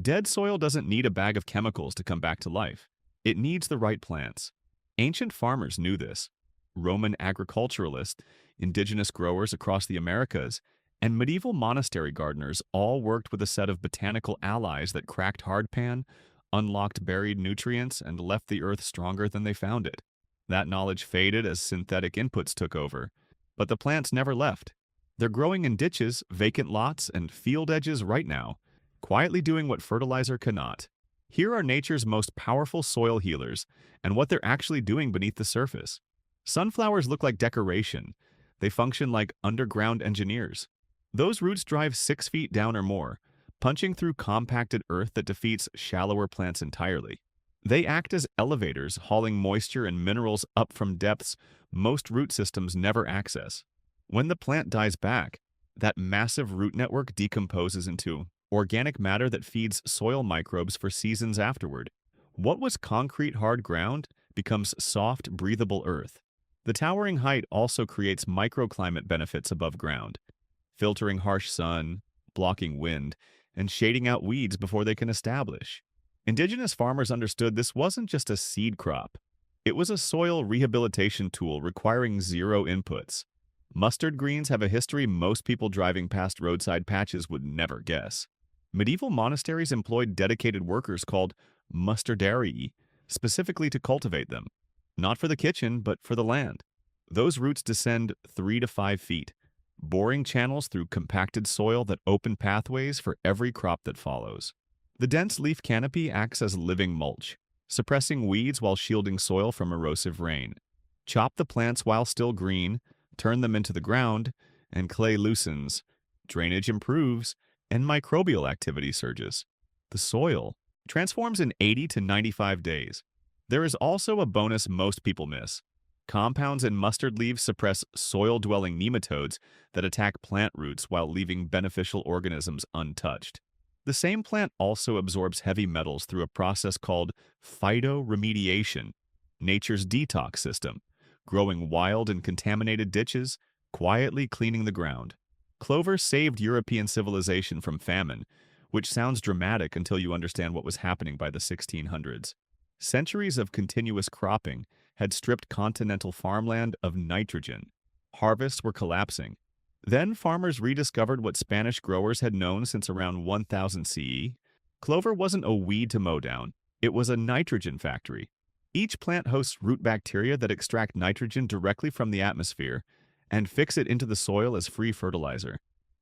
Dead soil doesn't need a bag of chemicals to come back to life. It needs the right plants. Ancient farmers knew this. Roman agriculturalists, indigenous growers across the Americas, and medieval monastery gardeners all worked with a set of botanical allies that cracked hardpan, unlocked buried nutrients, and left the earth stronger than they found it. That knowledge faded as synthetic inputs took over, but the plants never left. They're growing in ditches, vacant lots, and field edges right now, quietly doing what fertilizer cannot. Here are nature's most powerful soil healers and what they're actually doing beneath the surface. Sunflowers look like decoration. They function like underground engineers. Those roots drive 6 feet down or more, punching through compacted earth that defeats shallower plants entirely. They act as elevators, hauling moisture and minerals up from depths most root systems never access. When the plant dies back, that massive root network decomposes into organic matter that feeds soil microbes for seasons afterward. What was concrete hard ground becomes soft, breathable earth. The towering height also creates microclimate benefits above ground, filtering harsh sun, blocking wind, and shading out weeds before they can establish. Indigenous farmers understood this wasn't just a seed crop. It was a soil rehabilitation tool requiring zero inputs. Mustard greens have a history most people driving past roadside patches would never guess. Medieval monasteries employed dedicated workers called mustardarii, specifically to cultivate them. Not for the kitchen, but for the land. Those roots descend 3 to 5 feet, boring channels through compacted soil that open pathways for every crop that follows. The dense leaf canopy acts as living mulch, suppressing weeds while shielding soil from erosive rain. Chop the plants while still green, turn them into the ground, and clay loosens, drainage improves, and microbial activity surges. The soil transforms in 80 to 95 days. There is also a bonus most people miss. Compounds in mustard leaves suppress soil-dwelling nematodes that attack plant roots while leaving beneficial organisms untouched. The same plant also absorbs heavy metals through a process called phytoremediation, nature's detox system, growing wild in contaminated ditches, quietly cleaning the ground. Clover saved European civilization from famine, which sounds dramatic until you understand what was happening by the 1600s. Centuries of continuous cropping had stripped continental farmland of nitrogen. Harvests were collapsing. Then farmers rediscovered what Spanish growers had known since around 1000 CE. Clover wasn't a weed to mow down. It was a nitrogen factory. Each plant hosts root bacteria that extract nitrogen directly from the atmosphere and fix it into the soil as free fertilizer,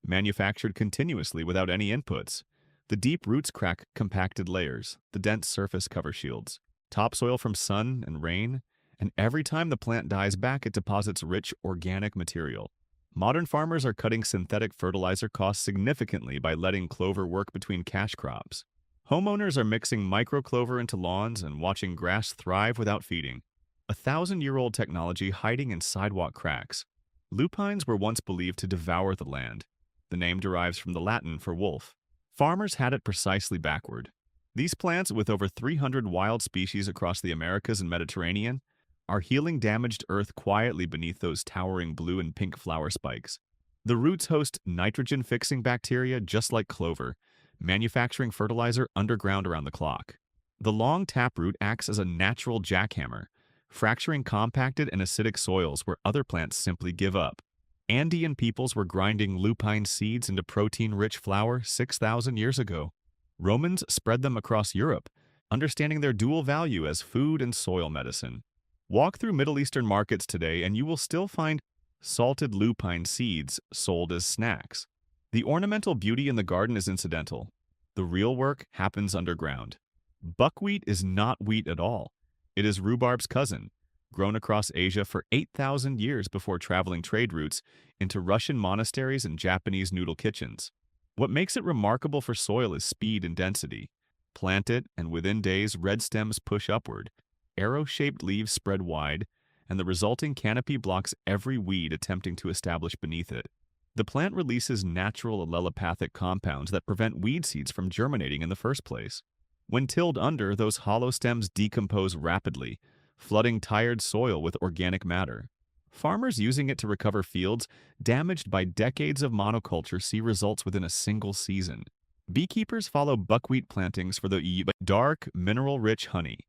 manufactured continuously without any inputs. The deep roots crack compacted layers, the dense surface cover shields, topsoil from sun and rain, and every time the plant dies back, it deposits rich organic material. Modern farmers are cutting synthetic fertilizer costs significantly by letting clover work between cash crops. Homeowners are mixing microclover into lawns and watching grass thrive without feeding. 1,000-year-old technology hiding in sidewalk cracks. Lupines were once believed to devour the land. The name derives from the Latin for wolf. Farmers had it precisely backward. These plants, with over 300 wild species across the Americas and Mediterranean, are healing damaged earth quietly beneath those towering blue and pink flower spikes. The roots host nitrogen-fixing bacteria just like clover, manufacturing fertilizer underground around the clock. The long taproot acts as a natural jackhammer, fracturing compacted and acidic soils where other plants simply give up. Andean peoples were grinding lupine seeds into protein-rich flour 6,000 years ago. Romans spread them across Europe, understanding their dual value as food and soil medicine. Walk through Middle Eastern markets today and you will still find salted lupine seeds sold as snacks. The ornamental beauty in the garden is incidental. The real work happens underground. Buckwheat is not wheat at all. It is rhubarb's cousin, grown across Asia for 8,000 years before traveling trade routes into Russian monasteries and Japanese noodle kitchens. What makes it remarkable for soil is speed and density. Plant it, and within days, red stems push upward. Arrow-shaped leaves spread wide, and the resulting canopy blocks every weed attempting to establish beneath it. The plant releases natural allelopathic compounds that prevent weed seeds from germinating in the first place. When tilled under, those hollow stems decompose rapidly, flooding tired soil with organic matter. Farmers using it to recover fields damaged by decades of monoculture see results within a single season. Beekeepers follow buckwheat plantings for the dark, mineral-rich honey.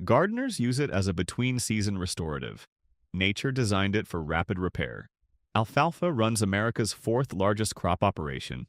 Gardeners use it as a between-season restorative. Nature designed it for rapid repair. Alfalfa runs America's fourth largest crop operation,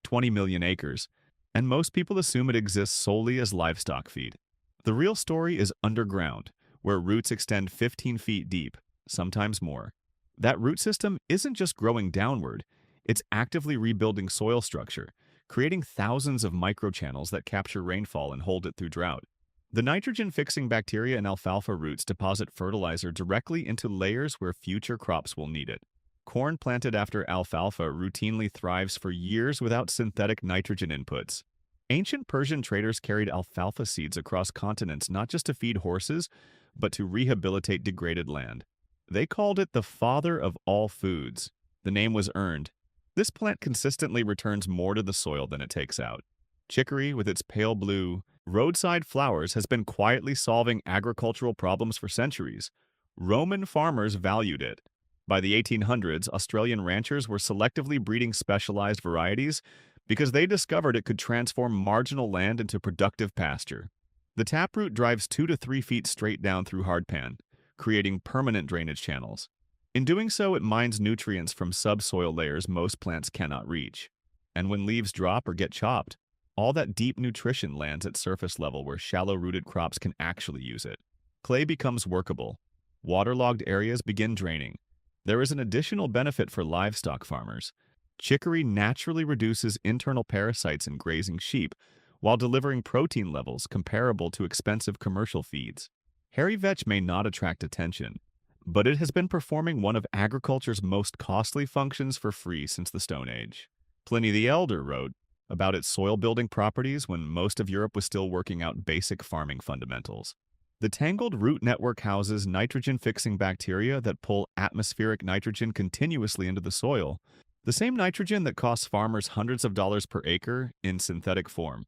20 million acres, and most people assume it exists solely as livestock feed. The real story is underground, where roots extend 15 feet deep, sometimes more. That root system isn't just growing downward, it's actively rebuilding soil structure, creating thousands of microchannels that capture rainfall and hold it through drought. The nitrogen-fixing bacteria in alfalfa roots deposit fertilizer directly into layers where future crops will need it. Corn planted after alfalfa routinely thrives for years without synthetic nitrogen inputs. Ancient Persian traders carried alfalfa seeds across continents not just to feed horses, but to rehabilitate degraded land. They called it the father of all foods. The name was earned. This plant consistently returns more to the soil than it takes out. Chicory, with its pale blue, roadside flowers, has been quietly solving agricultural problems for centuries. Roman farmers valued it. By the 1800s, Australian ranchers were selectively breeding specialized varieties because they discovered it could transform marginal land into productive pasture. The taproot drives 2 to 3 feet straight down through hardpan, creating permanent drainage channels. In doing so, it mines nutrients from subsoil layers most plants cannot reach. And when leaves drop or get chopped, all that deep nutrition lands at surface level where shallow-rooted crops can actually use it. Clay becomes workable. Waterlogged areas begin draining. There is an additional benefit for livestock farmers. Chicory naturally reduces internal parasites in grazing sheep while delivering protein levels comparable to expensive commercial feeds. Hairy vetch may not attract attention, but it has been performing one of agriculture's most costly functions for free since the Stone Age. Pliny the Elder wrote about its soil-building properties when most of Europe was still working out basic farming fundamentals. The tangled root network houses nitrogen-fixing bacteria that pull atmospheric nitrogen continuously into the soil, the same nitrogen that costs farmers hundreds of dollars per acre in synthetic form.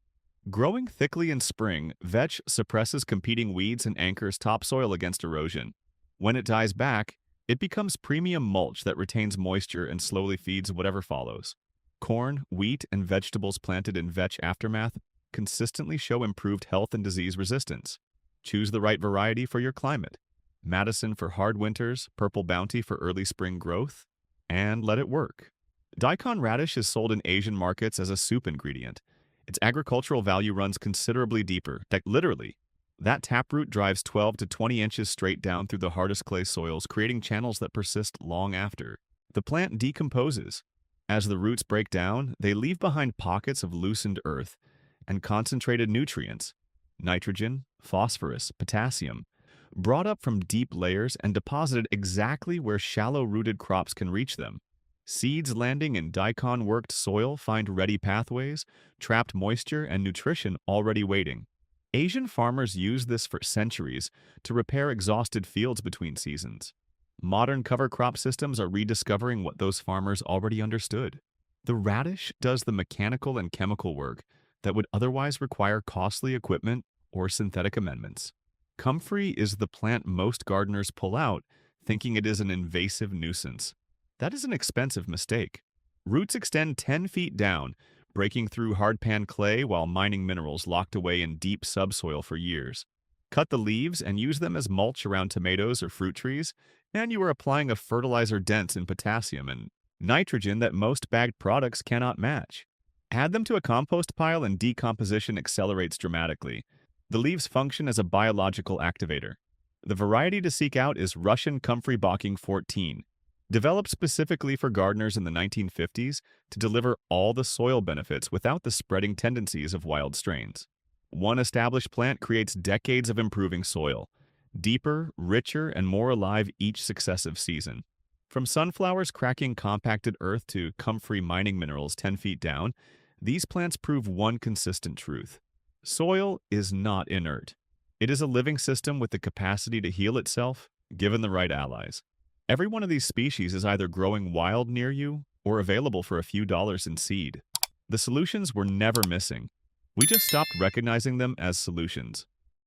Growing thickly in spring, vetch suppresses competing weeds and anchors topsoil against erosion. When it dies back, it becomes premium mulch that retains moisture and slowly feeds whatever follows. Corn, wheat, and vegetables planted in vetch aftermath consistently show improved health and disease resistance. Choose the right variety for your climate. Madison for hard winters, Purple Bounty for early spring growth, and let it work. Daikon radish is sold in Asian markets as a soup ingredient. Its agricultural value runs considerably deeper, literally. That taproot drives 12 to 20 inches straight down through the hardest clay soils, creating channels that persist long after. The plant decomposes. As the roots break down, they leave behind pockets of loosened earth and concentrated nutrients, nitrogen, phosphorus, potassium, brought up from deep layers and deposited exactly where shallow-rooted crops can reach them. Seeds landing in daikon-worked soil find ready pathways, trapped moisture, and nutrition already waiting. Asian farmers use this for centuries to repair exhausted fields between seasons. Modern cover crop systems are rediscovering what those farmers already understood. The radish does the mechanical and chemical work that would otherwise require costly equipment or synthetic amendments. Comfrey is the plant most gardeners pull out, thinking it is an invasive nuisance. That is an expensive mistake. Roots extend 10 feet down, breaking through hardpan clay while mining minerals locked away in deep subsoil for years. Cut the leaves and use them as mulch around tomatoes or fruit trees, and you are applying a fertilizer dense in potassium and nitrogen that most bagged products cannot match. Add them to a compost pile and decomposition accelerates dramatically. The leaves function as a biological activator. The variety to seek out is Russian Comfrey Bocking 14, developed specifically for gardeners in the 1950s to deliver all the soil benefits without the spreading tendencies of wild strains. One established plant creates decades of improving soil, deeper, richer, and more alive each successive season. From sunflowers cracking compacted earth to comfrey mining minerals 10 feet down, these plants prove one consistent truth. Soil is not inert. It is a living system with the capacity to heal itself, given the right allies. Every one of these species is either growing wild near you or available for a few dollars in seed. The solutions were never missing. We just stopped recognizing them as solutions.